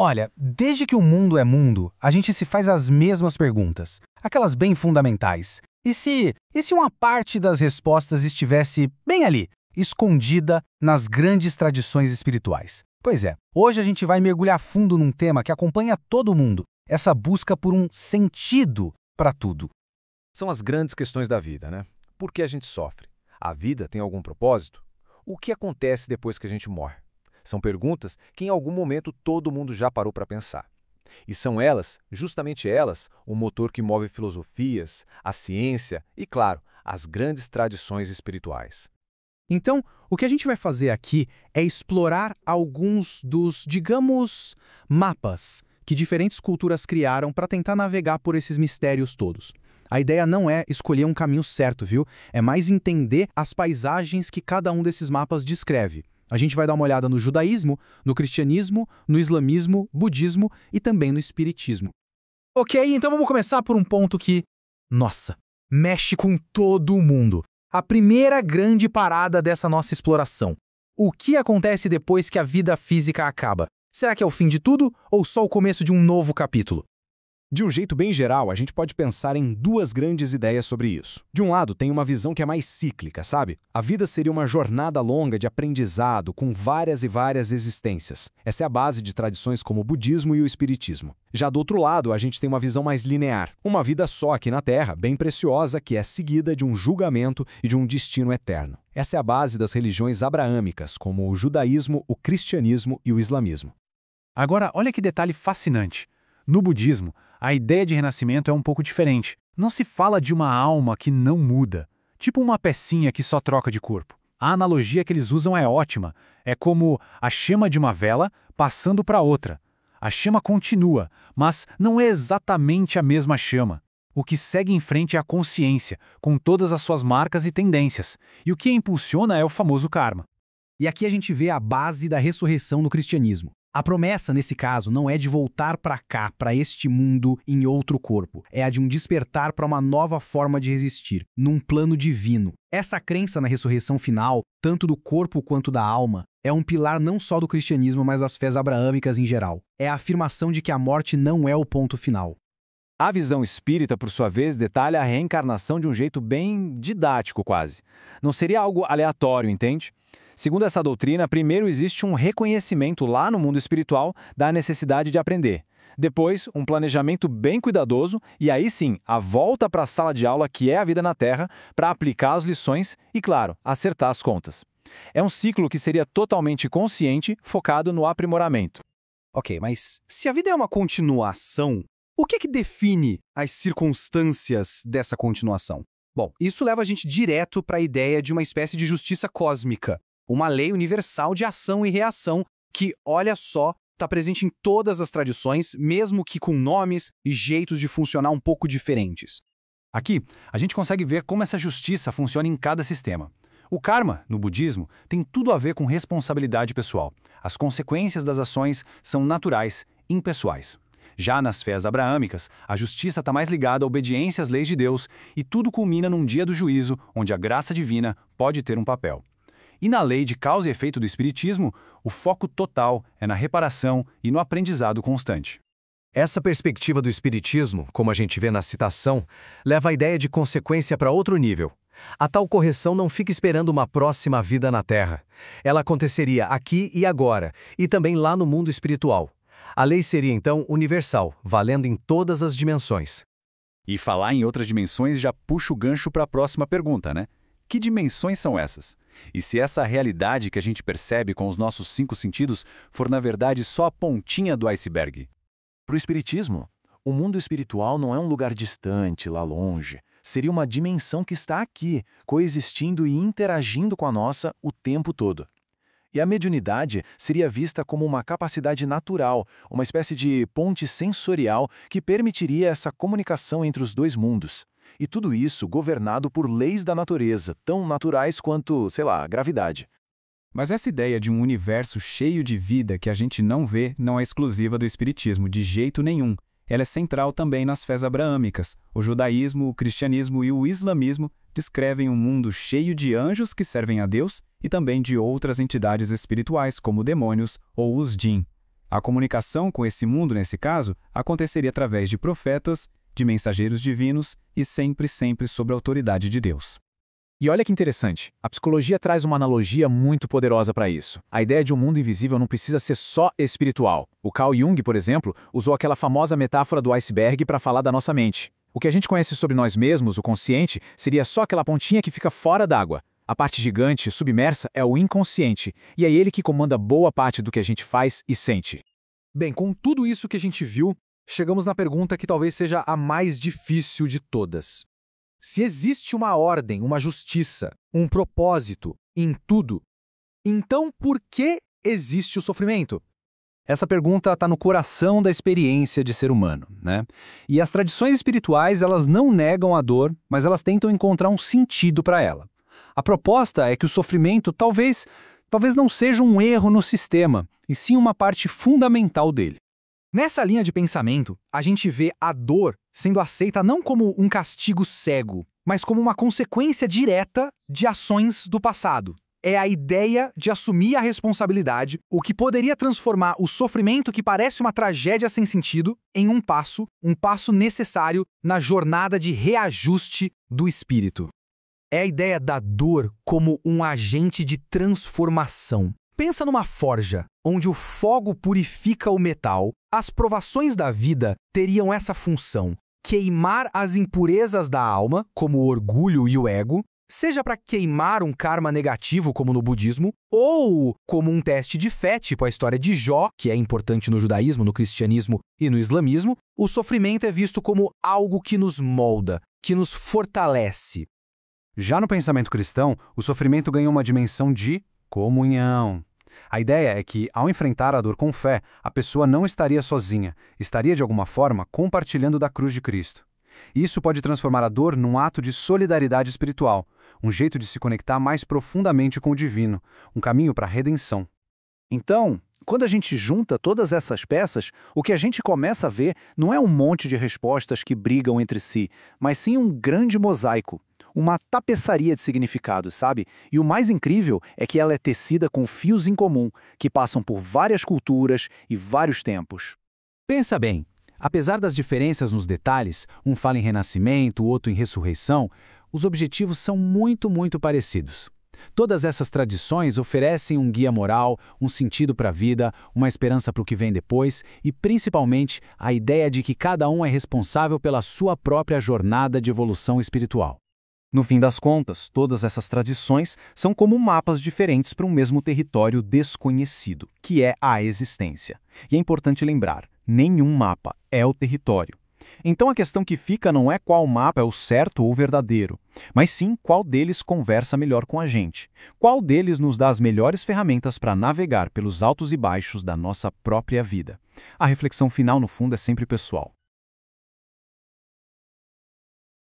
Olha, desde que o mundo é mundo, a gente se faz as mesmas perguntas, aquelas bem fundamentais. E se uma parte das respostas estivesse bem ali, escondida nas grandes tradições espirituais? Pois é, hoje a gente vai mergulhar fundo num tema que acompanha todo mundo, essa busca por um sentido para tudo. São as grandes questões da vida, né? Por que a gente sofre? A vida tem algum propósito? O que acontece depois que a gente morre? São perguntas que em algum momento todo mundo já parou para pensar. E são elas, justamente elas, o motor que move filosofias, a ciência e, claro, as grandes tradições espirituais. Então, o que a gente vai fazer aqui é explorar alguns dos, digamos, mapas que diferentes culturas criaram para tentar navegar por esses mistérios todos. A ideia não é escolher um caminho certo, viu? É mais entender as paisagens que cada um desses mapas descreve. A gente vai dar uma olhada no judaísmo, no cristianismo, no islamismo, budismo e também no espiritismo. Ok, então vamos começar por um ponto que, nossa, mexe com todo mundo. A primeira grande parada dessa nossa exploração. O que acontece depois que a vida física acaba? Será que é o fim de tudo ou só o começo de um novo capítulo? De um jeito bem geral, a gente pode pensar em duas grandes ideias sobre isso. De um lado, tem uma visão que é mais cíclica, sabe? A vida seria uma jornada longa de aprendizado com várias e várias existências. Essa é a base de tradições como o budismo e o espiritismo. Já do outro lado, a gente tem uma visão mais linear. Uma vida só aqui na Terra, bem preciosa, que é seguida de um julgamento e de um destino eterno. Essa é a base das religiões abraâmicas, como o judaísmo, o cristianismo e o islamismo. Agora, olha que detalhe fascinante. No budismo, a ideia de renascimento é um pouco diferente. Não se fala de uma alma que não muda, tipo uma pecinha que só troca de corpo. A analogia que eles usam é ótima. É como a chama de uma vela passando para outra. A chama continua, mas não é exatamente a mesma chama. O que segue em frente é a consciência, com todas as suas marcas e tendências. E o que a impulsiona é o famoso karma. E aqui a gente vê a base da ressurreição no cristianismo. A promessa, nesse caso, não é de voltar para cá, para este mundo, em outro corpo. É a de um despertar para uma nova forma de existir, num plano divino. Essa crença na ressurreição final, tanto do corpo quanto da alma, é um pilar não só do cristianismo, mas das fés abraâmicas em geral. É a afirmação de que a morte não é o ponto final. A visão espírita, por sua vez, detalha a reencarnação de um jeito bem didático quase. Não seria algo aleatório, entende? Segundo essa doutrina, primeiro existe um reconhecimento lá no mundo espiritual da necessidade de aprender. Depois, um planejamento bem cuidadoso e aí sim, a volta para a sala de aula que é a vida na Terra para aplicar as lições e, claro, acertar as contas. É um ciclo que seria totalmente consciente, focado no aprimoramento. Ok, mas se a vida é uma continuação, o que define as circunstâncias dessa continuação? Bom, isso leva a gente direto para a ideia de uma espécie de justiça cósmica, uma lei universal de ação e reação que, olha só, está presente em todas as tradições, mesmo que com nomes e jeitos de funcionar um pouco diferentes. Aqui, a gente consegue ver como essa justiça funciona em cada sistema. O karma, no budismo, tem tudo a ver com responsabilidade pessoal. As consequências das ações são naturais, impessoais. Já nas fés abraâmicas, a justiça está mais ligada à obediência às leis de Deus e tudo culmina num dia do juízo, onde a graça divina pode ter um papel. E na lei de causa e efeito do espiritismo, o foco total é na reparação e no aprendizado constante. Essa perspectiva do espiritismo, como a gente vê na citação, leva a ideia de consequência para outro nível. A tal correção não fica esperando uma próxima vida na Terra. Ela aconteceria aqui e agora, e também lá no mundo espiritual. A lei seria, então, universal, valendo em todas as dimensões. E falar em outras dimensões já puxa o gancho para a próxima pergunta, né? Que dimensões são essas? E se essa realidade que a gente percebe com os nossos 5 sentidos for, na verdade, só a pontinha do iceberg? Para o espiritismo, o mundo espiritual não é um lugar distante, lá longe. Seria uma dimensão que está aqui, coexistindo e interagindo com a nossa o tempo todo. E a mediunidade seria vista como uma capacidade natural, uma espécie de ponte sensorial que permitiria essa comunicação entre os dois mundos. E tudo isso governado por leis da natureza, tão naturais quanto, sei lá, a gravidade. Mas essa ideia de um universo cheio de vida que a gente não vê não é exclusiva do espiritismo de jeito nenhum. Ela é central também nas fés abraâmicas. O judaísmo, o cristianismo e o islamismo descrevem um mundo cheio de anjos que servem a Deus e também de outras entidades espirituais, como demônios ou os jinn. A comunicação com esse mundo, nesse caso, aconteceria através de profetas, de mensageiros divinos e sempre sob a autoridade de Deus. E olha que interessante, a psicologia traz uma analogia muito poderosa para isso. A ideia de um mundo invisível não precisa ser só espiritual. O Carl Jung, por exemplo, usou aquela famosa metáfora do iceberg para falar da nossa mente. O que a gente conhece sobre nós mesmos, o consciente, seria só aquela pontinha que fica fora d'água. A parte gigante, submersa, é o inconsciente, e é ele que comanda boa parte do que a gente faz e sente. Bem, com tudo isso que a gente viu, chegamos na pergunta que talvez seja a mais difícil de todas. Se existe uma ordem, uma justiça, um propósito em tudo, então por que existe o sofrimento? Essa pergunta está no coração da experiência de ser humano, né? E as tradições espirituais, elas não negam a dor, mas elas tentam encontrar um sentido para ela. A proposta é que o sofrimento talvez não seja um erro no sistema, e sim uma parte fundamental dele. Nessa linha de pensamento, a gente vê a dor sendo aceita não como um castigo cego, mas como uma consequência direta de ações do passado. É a ideia de assumir a responsabilidade, o que poderia transformar o sofrimento que parece uma tragédia sem sentido em um passo necessário na jornada de reajuste do espírito. É a ideia da dor como um agente de transformação. Pensa numa forja, onde o fogo purifica o metal. As provações da vida teriam essa função: queimar as impurezas da alma, como o orgulho e o ego, seja para queimar um karma negativo, como no budismo, ou como um teste de fé, tipo a história de Jó, que é importante no judaísmo, no cristianismo e no islamismo. O sofrimento é visto como algo que nos molda, que nos fortalece. Já no pensamento cristão, o sofrimento ganha uma dimensão de comunhão. A ideia é que, ao enfrentar a dor com fé, a pessoa não estaria sozinha, estaria de alguma forma compartilhando da cruz de Cristo. Isso pode transformar a dor num ato de solidariedade espiritual, um jeito de se conectar mais profundamente com o divino, um caminho para a redenção. Então, quando a gente junta todas essas peças, o que a gente começa a ver não é um monte de respostas que brigam entre si, mas sim um grande mosaico. Uma tapeçaria de significados, sabe? E o mais incrível é que ela é tecida com fios em comum, que passam por várias culturas e vários tempos. Pensa bem, apesar das diferenças nos detalhes, um fala em renascimento, o outro em ressurreição, os objetivos são muito parecidos. Todas essas tradições oferecem um guia moral, um sentido para a vida, uma esperança para o que vem depois e, principalmente, a ideia de que cada um é responsável pela sua própria jornada de evolução espiritual. No fim das contas, todas essas tradições são como mapas diferentes para um mesmo território desconhecido, que é a existência. E é importante lembrar, nenhum mapa é o território. Então a questão que fica não é qual mapa é o certo ou o verdadeiro, mas sim qual deles conversa melhor com a gente, qual deles nos dá as melhores ferramentas para navegar pelos altos e baixos da nossa própria vida. A reflexão final, no fundo, é sempre pessoal.